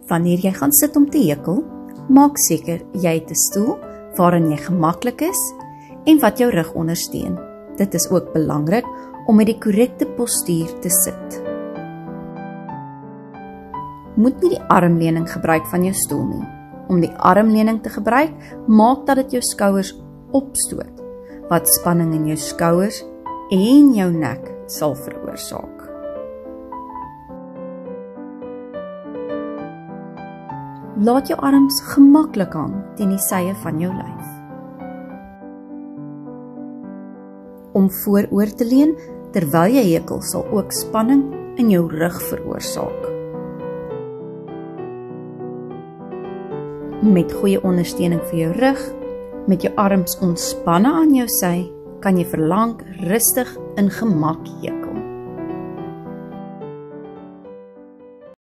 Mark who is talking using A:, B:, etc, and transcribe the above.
A: Wanneer jy gaan sit om te hekel, maak seker jy het 'n stoel waarin jy gemaklik is en wat jou rug ondersteun. Dit is ook belangrik om met die korrekte postuur te sit. Moet nie die armleuning gebruik van jou stoel nie. Om die armleuning te gebruik, maak dat dit jou skouers opstoot, wat spanning in jou skouers en jou nek sal veroorsaak. Laat jou arms gemaklik hang teen die sye van jou lyf. Om vooroor te leun terwyl jy hekel sal ook spanning in jou rug veroorsaak. Met goeie ondersteuning vir jou rug, met jou arms ontspanne aan jou sy, kan jy verlang rustig in gemak hekel.